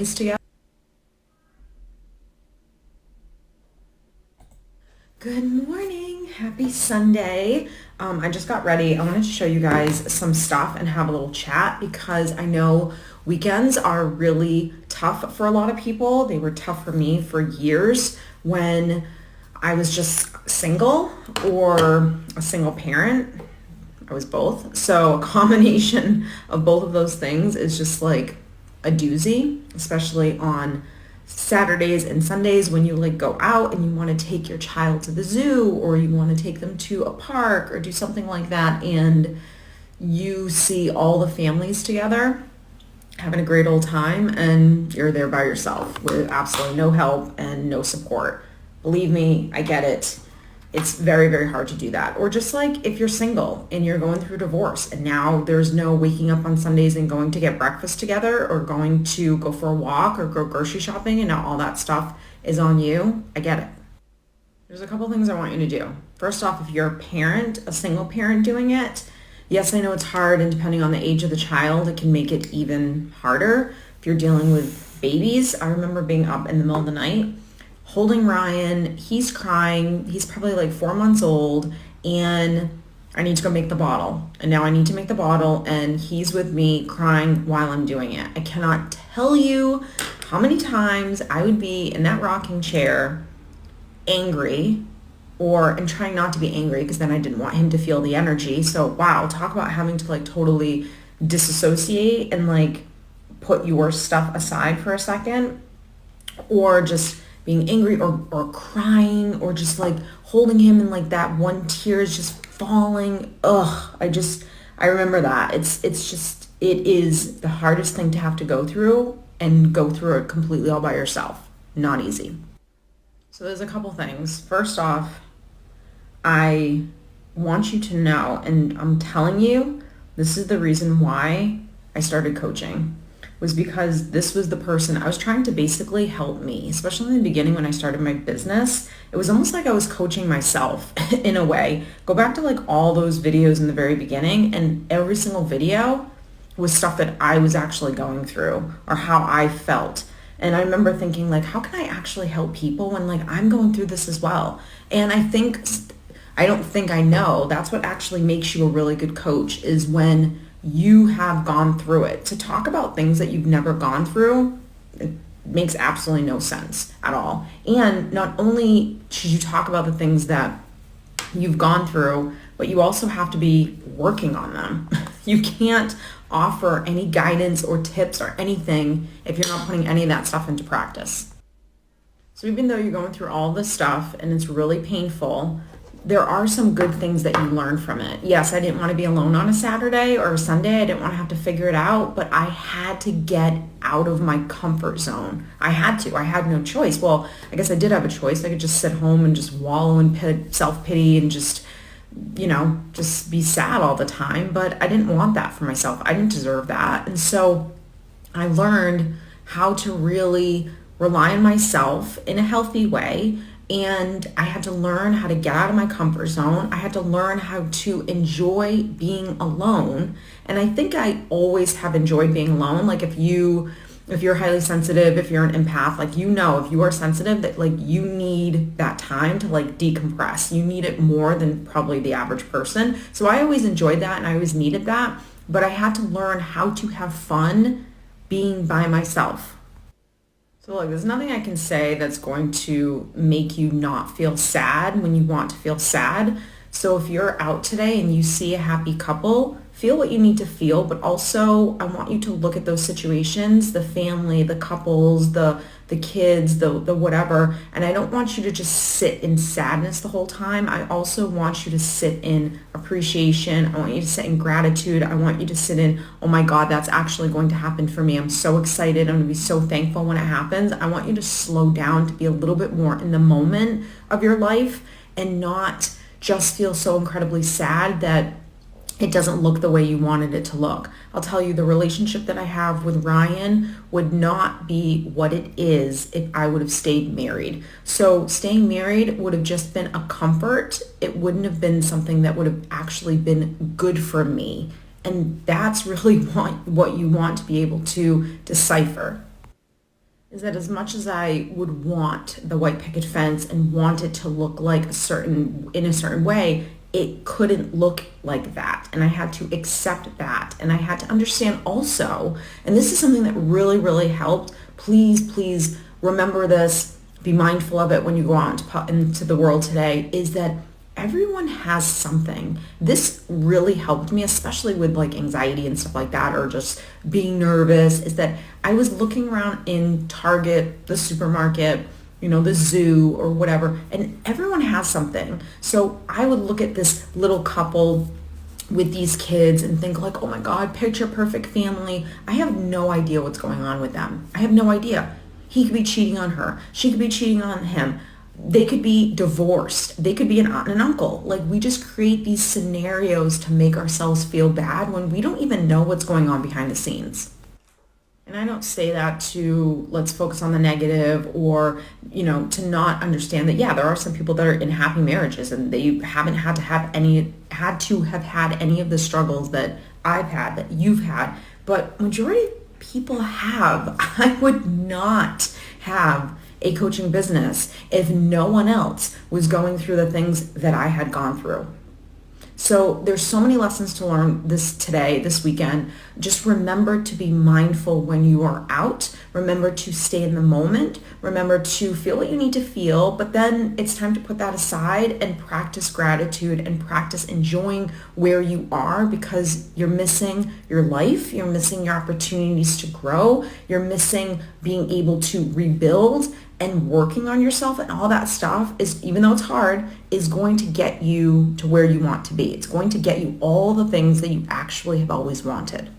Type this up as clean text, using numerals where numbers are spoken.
families together. Good morning, happy Sunday. I just got ready. I wanted to show you guys some stuff and have a little chat because I know weekends are really tough for a lot of people. They were tough for me for years when I was just single or a single parent. I was both. So a combination of both of those things is just like a doozy, especially on Saturdays and Sundays when you like go out and you want to take your child to the zoo or you want to take them to a park or do something like that, and you see all the families together having a great old time and you're there by yourself with absolutely no help and no support. Believe me, I get it. It's very, very hard to do that. Or just like if you're single and you're going through divorce and now there's no waking up on Sundays and going to get breakfast together or going to go for a walk or go grocery shopping, and now all that stuff is on you. I get it. There's a couple things I want you to do. First off, if you're a parent, a single parent doing it, yes, I know it's hard, and depending on the age of the child, it can make it even harder. If you're dealing with babies, I remember being up in the middle of the night holding Ryan. He's crying. He's probably like 4 months old, and I need to go make the bottle. And now I need to make the bottle, and he's with me crying while I'm doing it. I cannot tell you how many times I would be in that rocking chair angry, and trying not to be angry because then I didn't want him to feel the energy. So wow, talk about having to like totally disassociate and like put your stuff aside for a second, or just being angry or crying or just like holding him and like that one tear is just falling. I remember that. It is the hardest thing to have to go through, and go through it completely all by yourself. Not easy. So there's a couple things. First off, I want you to know, and I'm telling you, this is the reason why I started coaching, was because this was the person I was trying to basically help me, especially in the beginning when I started my business. It was almost like I was coaching myself in a way. Go back to like all those videos in the very beginning, and every single video was stuff that I was actually going through or how I felt. And I remember thinking like, how can I actually help people when like I'm going through this as well? And I don't think I know, that's what actually makes you a really good coach, is when you have gone through it. To talk about things that you've never gone through, it makes absolutely no sense at all. And not only should you talk about the things that you've gone through, but you also have to be working on them. You can't offer any guidance or tips or anything if you're not putting any of that stuff into practice. So even though you're going through all this stuff and it's really painful, there are some good things that you learn from it. Yes, I didn't want to be alone on a Saturday or a Sunday. I didn't want to have to figure it out, but I had to get out of my comfort zone. I had to. I had no choice. Well, I guess I did have a choice. I could just sit home and just wallow in self-pity and just be sad all the time. But I didn't want that for myself. I didn't deserve that. And so I learned how to really rely on myself in a healthy way. And I had to learn how to get out of my comfort zone. I had to learn how to enjoy being alone. And I think I always have enjoyed being alone. Like if you're highly sensitive, if you're an empath, like if you are sensitive, that like you need that time to like decompress. You need it more than probably the average person. So I always enjoyed that and I always needed that. But I had to learn how to have fun being by myself. So look, there's nothing I can say that's going to make you not feel sad when you want to feel sad. So if you're out today and you see a happy couple, feel what you need to feel, but also I want you to look at those situations, the family, the couples, the kids, the whatever, and I don't want you to just sit in sadness the whole time. I also want you to sit in appreciation. I want you to sit in gratitude. I want you to sit in, oh my God, that's actually going to happen for me. I'm so excited. I'm going to be so thankful when it happens. I want you to slow down, to be a little bit more in the moment of your life and not just feel so incredibly sad that it doesn't look the way you wanted it to look. I'll tell you, the relationship that I have with Ryan would not be what it is if I would have stayed married. So staying married would have just been a comfort. It wouldn't have been something that would have actually been good for me. And that's really what you want to be able to decipher. is that as much as I would want the white picket fence and want it to look like in a certain way, it couldn't look like that. And I had to accept that. And I had to understand also, and this is something that really, really helped. Please remember this. Be mindful of it when you go out into the world today, is that everyone has something. This really helped me, especially with like anxiety and stuff like that, or just being nervous, is that I was looking around in Target, the supermarket, the zoo or whatever, and everyone has something. So I would look at this little couple with these kids and think like, oh my God, picture perfect family. I have no idea what's going on with them. I have no idea. He could be cheating on her. She could be cheating on him. They could be divorced. They could be an aunt and an uncle. Like, we just create these scenarios to make ourselves feel bad when we don't even know what's going on behind the scenes. And I don't say that to let's focus on the negative, or, to not understand that, yeah, there are some people that are in happy marriages and they haven't had to have any of the struggles that I've had, that you've had. But majority of people have. I would not have a coaching business if no one else was going through the things that I had gone through. So there's so many lessons to learn this weekend. Just remember to be mindful when you are out. Remember to stay in the moment. Remember to feel what you need to feel, but then it's time to put that aside and practice gratitude and practice enjoying where you are, because you're missing your life. You're missing your opportunities to grow. You're missing being able to rebuild, and working on yourself, and all that stuff is, even though it's hard, is going to get you to where you want to be. It's going to get you all the things that you actually have always wanted.